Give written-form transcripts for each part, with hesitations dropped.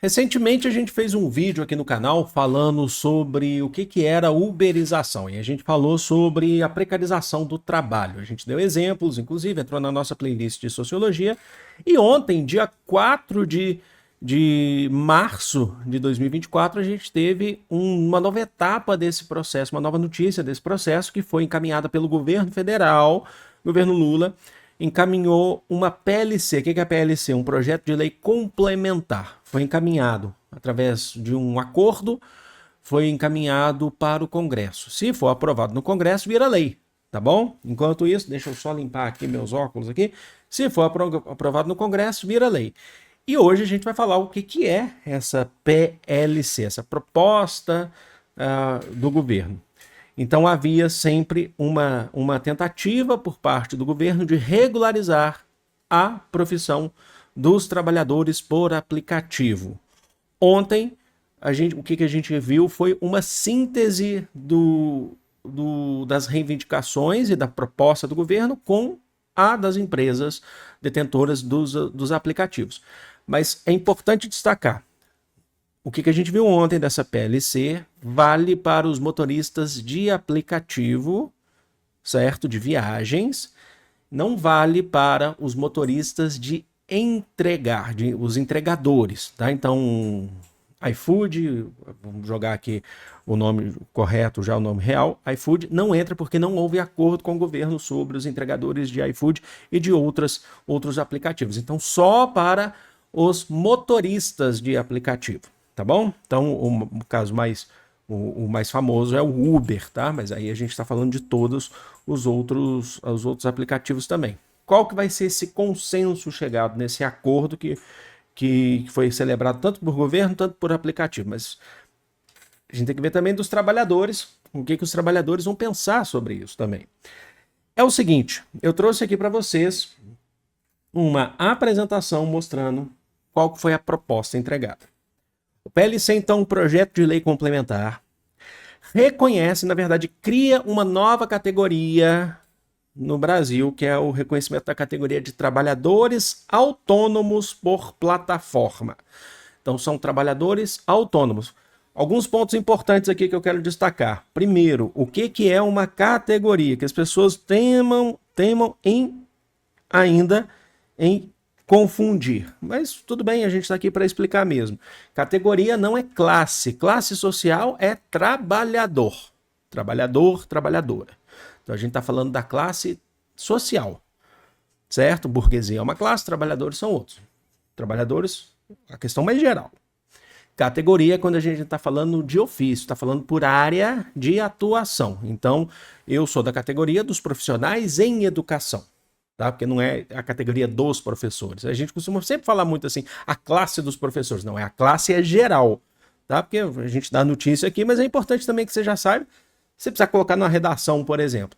Recentemente a gente fez um vídeo aqui no canal falando sobre o que era uberização e a gente falou sobre a precarização do trabalho. A gente deu exemplos, inclusive entrou na nossa playlist de sociologia. E ontem, dia 4 de março de 2024, a gente teve uma nova etapa desse processo, uma nova notícia desse processo que foi encaminhada pelo governo federal, governo Lula, encaminhou uma PLC. O que é a PLC? Um projeto de lei complementar. Foi encaminhado através de um acordo, foi encaminhado para o Congresso. Se for aprovado no Congresso, vira lei, tá bom? Enquanto isso, deixa eu só limpar aqui meus óculos aqui. Se for aprovado no Congresso, vira lei. E hoje a gente vai falar o que é essa PLC, essa proposta do governo. Então havia sempre uma tentativa por parte do governo de regularizar a profissão dos trabalhadores por aplicativo. Ontem, o que a gente viu foi uma síntese das reivindicações e da proposta do governo com a das empresas detentoras dos aplicativos. Mas é importante destacar, o que a gente viu ontem dessa PLC vale para os motoristas de aplicativo, certo? De viagens, não vale para os motoristas de entregar, os entregadores, tá? Então, iFood, vamos jogar aqui o nome correto, já o nome real, iFood não entra porque não houve acordo com o governo sobre os entregadores de iFood e de outros aplicativos. Então, só para os motoristas de aplicativo. Tá bom? Então, o caso o mais famoso é o Uber, tá? Mas aí a gente está falando de todos os outros aplicativos também. Qual que vai ser esse consenso chegado nesse acordo que foi celebrado tanto por governo, tanto por aplicativo? Mas a gente tem que ver também dos trabalhadores, o que os trabalhadores vão pensar sobre isso também. É o seguinte, eu trouxe aqui para vocês uma apresentação mostrando qual foi a proposta entregada. O PLC, então, um projeto de lei complementar, reconhece, na verdade, cria uma nova categoria no Brasil, que é o reconhecimento da categoria de trabalhadores autônomos por plataforma. Então, são trabalhadores autônomos. Alguns pontos importantes aqui que eu quero destacar. Primeiro, o que é uma categoria? Que as pessoas temam ainda em confundir. Mas tudo bem, a gente está aqui para explicar mesmo. Categoria não é classe. Classe social é trabalhador. Trabalhador, trabalhadora. Então a gente está falando da classe social. Certo? Burguesia é uma classe, trabalhadores são outros. Trabalhadores, a questão mais geral. Categoria é quando a gente está falando de ofício, está falando por área de atuação. Então, eu sou da categoria dos profissionais em educação. Tá? Porque não é a categoria dos professores. A gente costuma sempre falar muito assim, a classe dos professores. Não, a classe é geral. Tá? Porque a gente dá notícia aqui, mas é importante também que você já saiba. Você precisa colocar numa redação, por exemplo.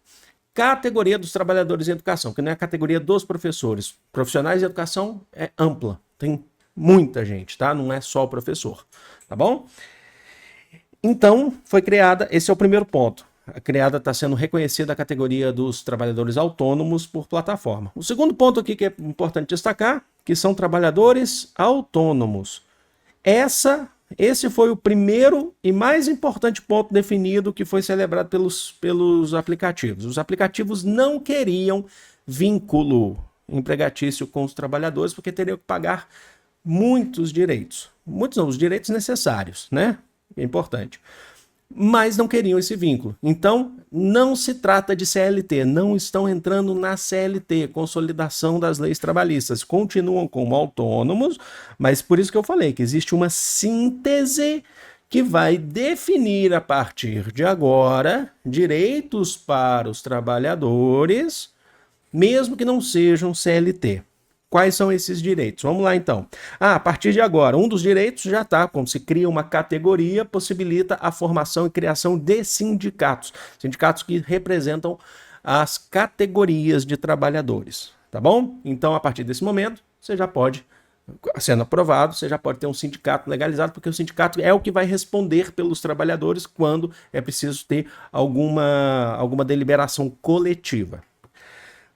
Categoria dos trabalhadores em educação, que não é a categoria dos professores. Profissionais de educação é ampla. Tem muita gente, tá? Não é só o professor. Tá bom? Então, foi criada, esse é o primeiro ponto. Está sendo reconhecida a categoria dos trabalhadores autônomos por plataforma. O segundo ponto aqui que é importante destacar, que são trabalhadores autônomos. Esse foi o primeiro e mais importante ponto definido que foi celebrado pelos aplicativos. Os aplicativos não queriam vínculo empregatício com os trabalhadores porque teriam que pagar muitos direitos. Muitos não, os direitos necessários, né? É importante. Mas não queriam esse vínculo. Então, não se trata de CLT, não estão entrando na CLT, consolidação das leis trabalhistas. Continuam como autônomos, mas por isso que eu falei que existe uma síntese que vai definir a partir de agora direitos para os trabalhadores, mesmo que não sejam CLT. Quais são esses direitos? Vamos lá, então. A partir de agora, um dos direitos já está, como se cria uma categoria, possibilita a formação e criação de sindicatos. Sindicatos que representam as categorias de trabalhadores, tá bom? Então, a partir desse momento, você já pode, sendo aprovado, você já pode ter um sindicato legalizado, porque o sindicato é o que vai responder pelos trabalhadores quando é preciso ter alguma deliberação coletiva.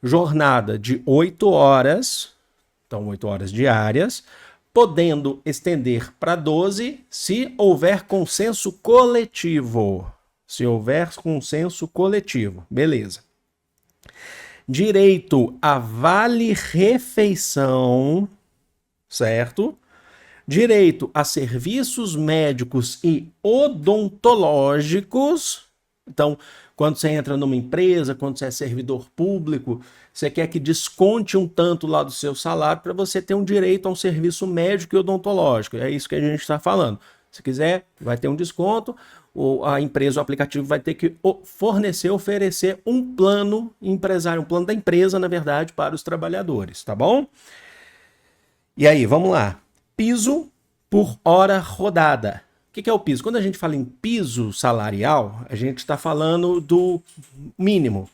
Jornada de 8 horas... Então, 8 horas diárias, podendo estender para 12 se houver consenso coletivo. Se houver consenso coletivo, beleza. Direito a vale-refeição, certo? Direito a serviços médicos e odontológicos. Então, quando você entra numa empresa, quando você é servidor público, você quer que desconte um tanto lá do seu salário para você ter um direito a um serviço médico e odontológico. É isso que a gente está falando. Se quiser, vai ter um desconto, ou a empresa, o aplicativo vai ter que oferecer um plano empresário, um plano da empresa, na verdade, para os trabalhadores, tá bom? E aí, vamos lá. Piso por hora rodada. O que é o piso? Quando a gente fala em piso salarial, a gente está falando do mínimo.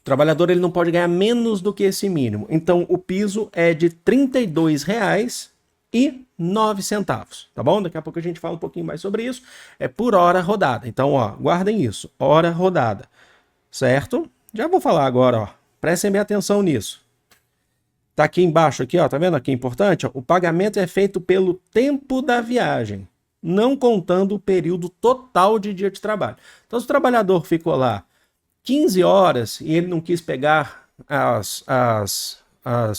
O trabalhador ele não pode ganhar menos do que esse mínimo. Então, o piso é de R$ 32,09, tá bom? Daqui a pouco a gente fala um pouquinho mais sobre isso. É por hora rodada. Então, ó, guardem isso. Hora rodada, certo? Já vou falar agora, ó. Prestem bem atenção nisso. Tá aqui embaixo, aqui, ó, tá vendo aqui importante? Ó, o pagamento é feito pelo tempo da viagem, não contando o período total de dia de trabalho. Então, se o trabalhador ficou lá 15 horas e ele não quis pegar as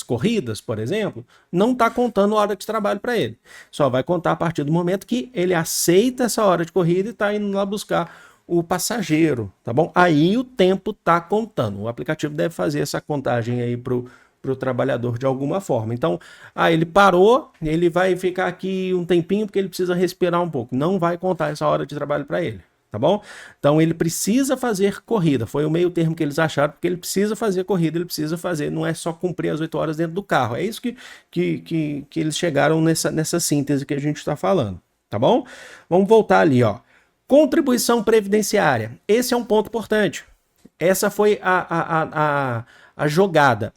corridas, por exemplo, não está contando hora de trabalho para ele. Só vai contar a partir do momento que ele aceita essa hora de corrida e está indo lá buscar o passageiro, tá bom? Aí o tempo está contando. O aplicativo deve fazer essa contagem aí para o trabalhador de alguma forma. Então, ele parou, ele vai ficar aqui um tempinho porque ele precisa respirar um pouco. Não vai contar essa hora de trabalho para ele, tá bom? Então, ele precisa fazer corrida. Foi o meio termo que eles acharam, porque ele precisa fazer corrida, ele precisa fazer, não é só cumprir as 8 horas dentro do carro. É isso que eles chegaram nessa síntese que a gente está falando, tá bom? Vamos voltar ali, ó. Contribuição previdenciária. Esse é um ponto importante. Essa foi a jogada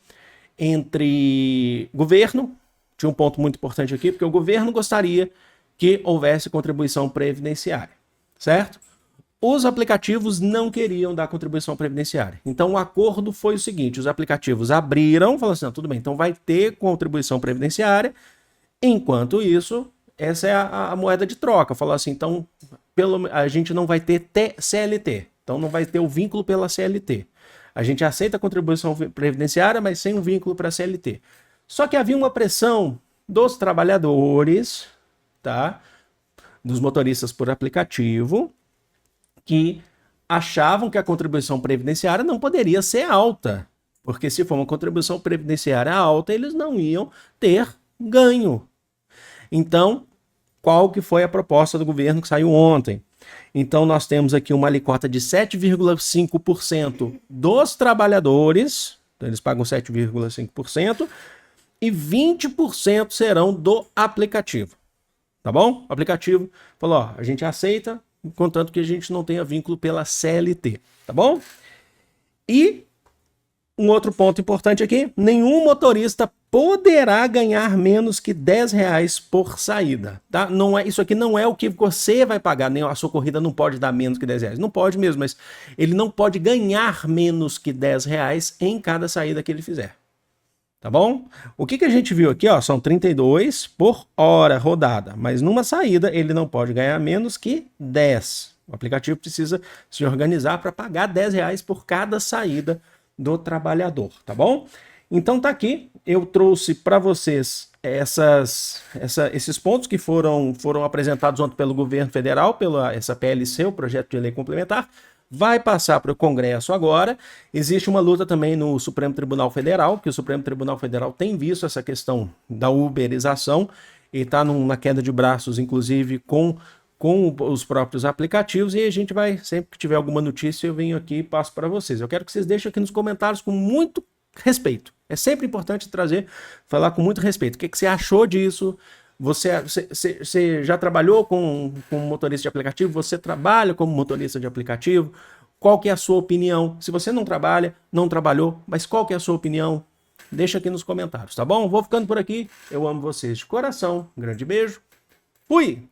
entre governo, tinha um ponto muito importante aqui, porque o governo gostaria que houvesse contribuição previdenciária, certo? Os aplicativos não queriam dar contribuição previdenciária. Então o acordo foi o seguinte, os aplicativos abriram, falaram assim, não, tudo bem, então vai ter contribuição previdenciária, enquanto isso, essa é a moeda de troca. Falou assim, então a gente não vai ter CLT, então não vai ter o vínculo pela CLT. A gente aceita a contribuição previdenciária, mas sem um vínculo para a CLT. Só que havia uma pressão dos trabalhadores, tá? Dos motoristas por aplicativo, que achavam que a contribuição previdenciária não poderia ser alta. Porque se for uma contribuição previdenciária alta, eles não iam ter ganho. Então, qual que foi a proposta do governo que saiu ontem? Então, nós temos aqui uma alíquota de 7,5% dos trabalhadores, então eles pagam 7,5%, e 20% serão do aplicativo, tá bom? O aplicativo falou, ó, a gente aceita, contanto que a gente não tenha vínculo pela CLT, tá bom? E um outro ponto importante aqui, nenhum motorista poderá ganhar menos que R$10 por saída, tá? Não é, isso aqui não é o que você vai pagar, nem a sua corrida não pode dar menos que R$10. Não pode mesmo, mas ele não pode ganhar menos que R$10 em cada saída que ele fizer, tá bom? O que a gente viu aqui, ó, são 32 por hora rodada, mas numa saída ele não pode ganhar menos que 10. O aplicativo precisa se organizar para pagar R$10 por cada saída do trabalhador, tá bom? Então tá aqui, eu trouxe para vocês esses pontos que foram apresentados ontem pelo governo federal, pela essa PLC, o projeto de lei complementar, vai passar para o Congresso agora. Existe uma luta também no Supremo Tribunal Federal, que o Supremo Tribunal Federal tem visto essa questão da uberização e está na queda de braços, inclusive, com os próprios aplicativos, e a gente vai, sempre que tiver alguma notícia, eu venho aqui e passo para vocês. Eu quero que vocês deixem aqui nos comentários com muito respeito. É sempre importante falar com muito respeito. O que você achou disso? Você já trabalhou com motorista de aplicativo? Você trabalha como motorista de aplicativo? Qual que é a sua opinião? Se você não trabalha, não trabalhou, mas qual que é a sua opinião? Deixa aqui nos comentários, tá bom? Vou ficando por aqui. Eu amo vocês de coração. Um grande beijo. Fui!